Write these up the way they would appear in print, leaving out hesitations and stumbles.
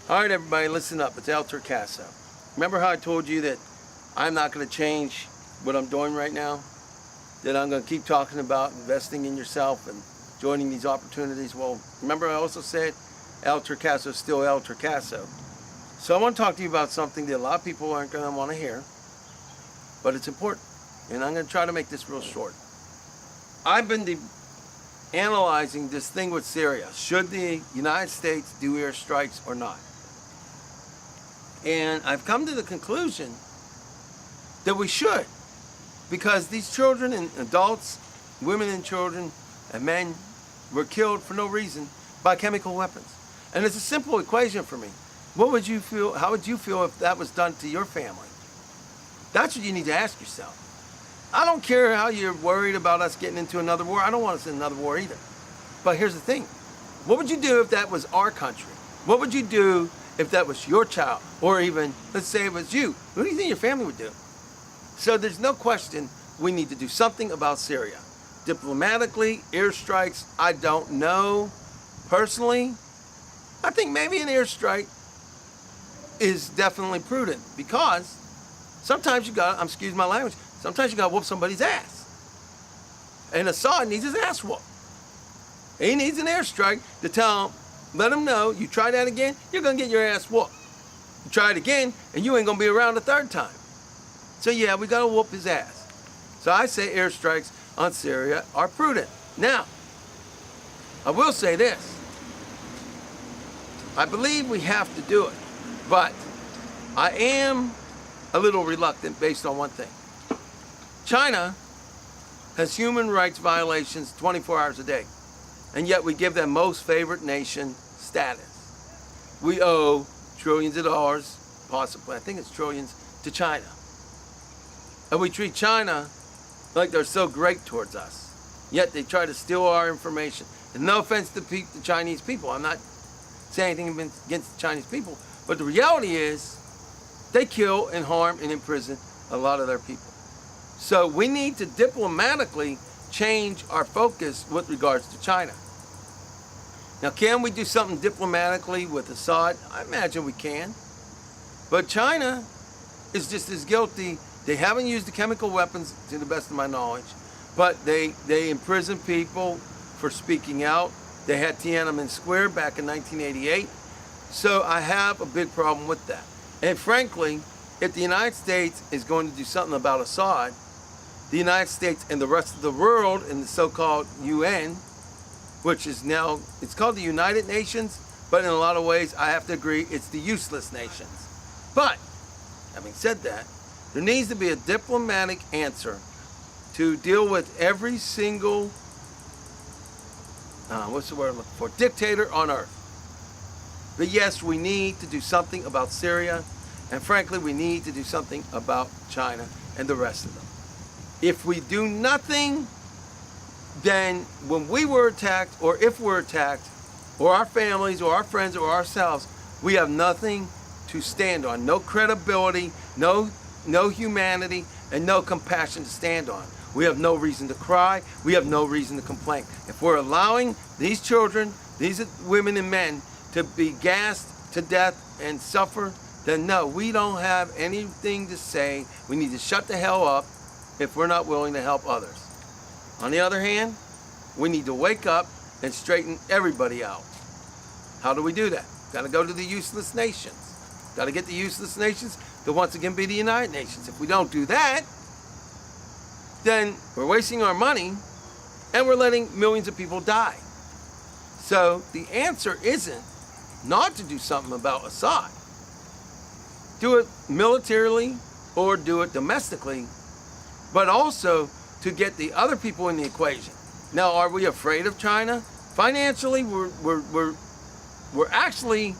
All right, everybody, listen up. It's El Turcaso. Remember how I told you that I'm not going to change what I'm doing right now? That I'm going to keep talking about investing in yourself and joining these opportunities? Well, remember I also said El Turcaso is still El Turcaso. So I want to talk to you about something that a lot of people aren't going to want to hear, but it's important. And I'm going to try to make this real short. I've been analyzing this thing with Syria. Should the United States do airstrikes or not? And I've come to the conclusion that we should, because these children and adults, women and children and men were killed for no reason by chemical weapons. And it's a simple equation for me. What would you feel, how would you feel if that was done to your family? That's what you need to ask yourself. I don't care how you're worried about us getting into another war. I don't want us in another war either. But here's the thing. What would you do if that was our country? What would you do if that was your child? Or even, let's say it was you. What do you think your family would do? So there's no question we need to do something about Syria. Diplomatically, airstrikes, I don't know. Personally, I think maybe an airstrike is definitely prudent, because sometimes you got, excuse my language, sometimes you got to whoop somebody's ass. And Assad needs his ass whooped. He needs an airstrike to tell him, let him know, you try that again, you're going to get your ass whooped. You try it again, and you ain't going to be around the third time. So yeah, we got to whoop his ass. So I say airstrikes on Syria are prudent. Now, I will say this. I believe we have to do it, but I am a little reluctant based on one thing. China has human rights violations 24 hours a day, and yet we give them most favored nation status. We owe trillions of dollars, possibly, I think it's trillions, to China. And we treat China like they're so great towards us, yet they try to steal our information. And no offense to the Chinese people, I'm not saying anything against the Chinese people, but the reality is they kill and harm and imprison a lot of their people. So we need to diplomatically change our focus with regards to China. Now, can we do something diplomatically with Assad? I imagine we can. But China is just as guilty. They haven't used the chemical weapons, to the best of my knowledge, but they imprison people for speaking out. They had Tiananmen Square back in 1988. So I have a big problem with that. And frankly, if the United States is going to do something about Assad, the United States and the rest of the world in the so-called UN, which is now, it's called the United Nations, but in a lot of ways, I have to agree, it's the useless nations. But, having said that, there needs to be a diplomatic answer to deal with every single, what's the word I'm looking for, dictator on earth. But yes, we need to do something about Syria, and frankly, we need to do something about China and the rest of them. If we do nothing, then when we were attacked, or if we're attacked, or our families, or our friends, or ourselves, we have nothing to stand on. No credibility, no humanity, and no compassion to stand on. We have no reason to cry. We have no reason to complain. If we're allowing these children, these women and men, to be gassed to death and suffer, then no, we don't have anything to say. We need to shut the hell up if we're not willing to help others. On the other hand, we need to wake up and straighten everybody out. How do we do that? Got to go to the useless nations. Got to get the useless nations to once again be the United Nations. If we don't do that, then we're wasting our money and we're letting millions of people die. So the answer isn't not to do something about Assad. Do it militarily or do it domestically, but also to get the other people in the equation. Now, are we afraid of China? Financially, we're actually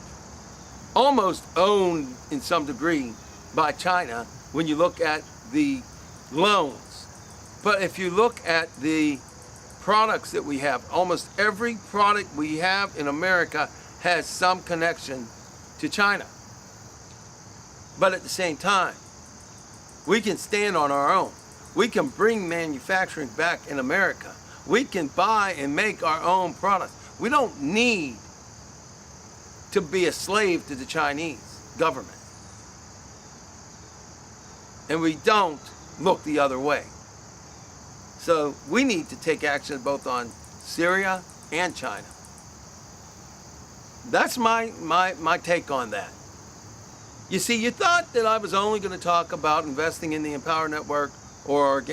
almost owned in some degree by China when you look at the loans. But if you look at the products that we have, almost every product we have in America has some connection to China. But at the same time, we can stand on our own. We can bring manufacturing back in America. We can buy and make our own products. We don't need to be a slave to the Chinese government. And we don't look the other way. So we need to take action both on Syria and China. That's my take on that. You see, you thought that I was only going to talk about investing in the Empower Network or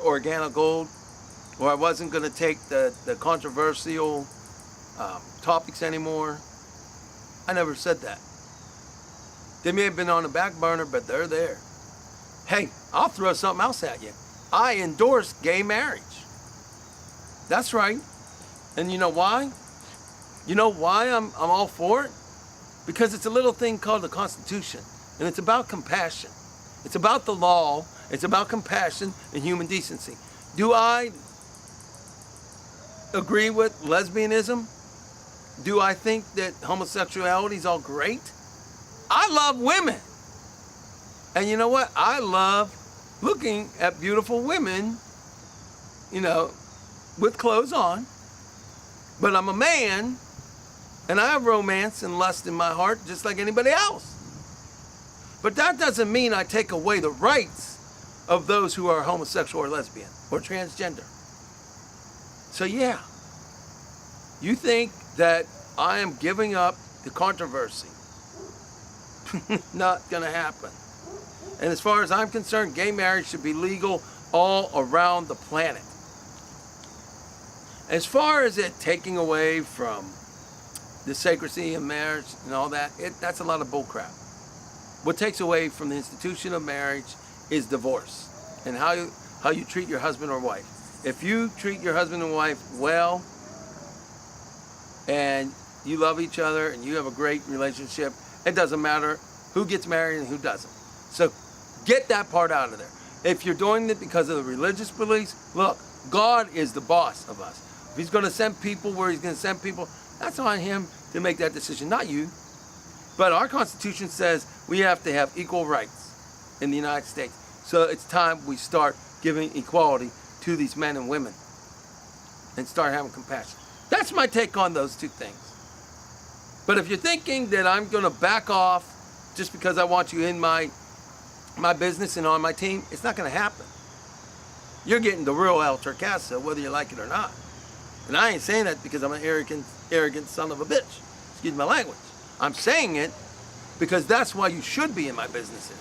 organic gold, or I wasn't going to take the controversial topics anymore. I never said that. They may have been on the back burner, but they're there. Hey, I'll throw something else at you. I endorse gay marriage. That's right. And you know why? You know why I'm all for it? Because it's a little thing called the Constitution, and it's about compassion. It's about the law. It's about compassion and human decency. Do I agree with lesbianism? Do I think that homosexuality is all great? I love women. And you know what? I love looking at beautiful women, with clothes on. But I'm a man, and I have romance and lust in my heart just like anybody else. But that doesn't mean I take away the rights of those who are homosexual or lesbian or transgender. So yeah, you think that I am giving up the controversy. Not gonna happen. And as far as I'm concerned, gay marriage should be legal all around the planet. As far as it taking away from the sacredcy of marriage and all that, that's a lot of bullcrap. What takes away from the institution of marriage is divorce and how you treat your husband or wife. If you treat your husband and wife well and you love each other and you have a great relationship, it doesn't matter who gets married and who doesn't. So get that part out of there. If you're doing it because of the religious beliefs, look, God is the boss of us. If he's going to send people where he's going to send people, that's on him to make that decision, not you. But our Constitution says we have to have equal rights in the United States. So it's time we start giving equality to these men and women and start having compassion. That's my take on those two things. But if you're thinking that I'm going to back off just because I want you in my business and on my team, it's not going to happen. You're getting the real El Turcaso, whether you like it or not. And I ain't saying that because I'm an arrogant son of a bitch. Excuse my language. I'm saying it because that's why you should be in my businesses.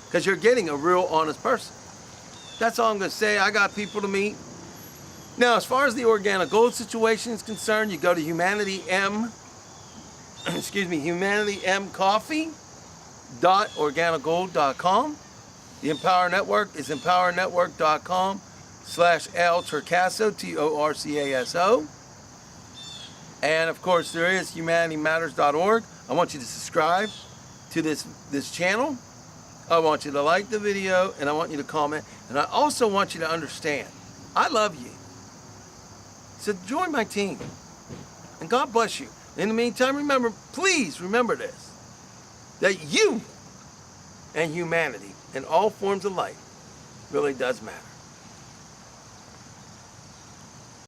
Because you're getting a real honest person. That's all I'm going to say. I got people to meet. Now, as far as the organic gold situation is concerned, you go to humanitymcoffee.organicgold.com. The Empower Network is empowernetwork.com/El Turcaso, Torcaso. And of course, there is humanitymatters.org. I want you to subscribe to this channel. I want you to like the video, and I want you to comment. And I also want you to understand, I love you. So join my team. And God bless you. In the meantime, please remember this, that you and humanity and all forms of life really does matter.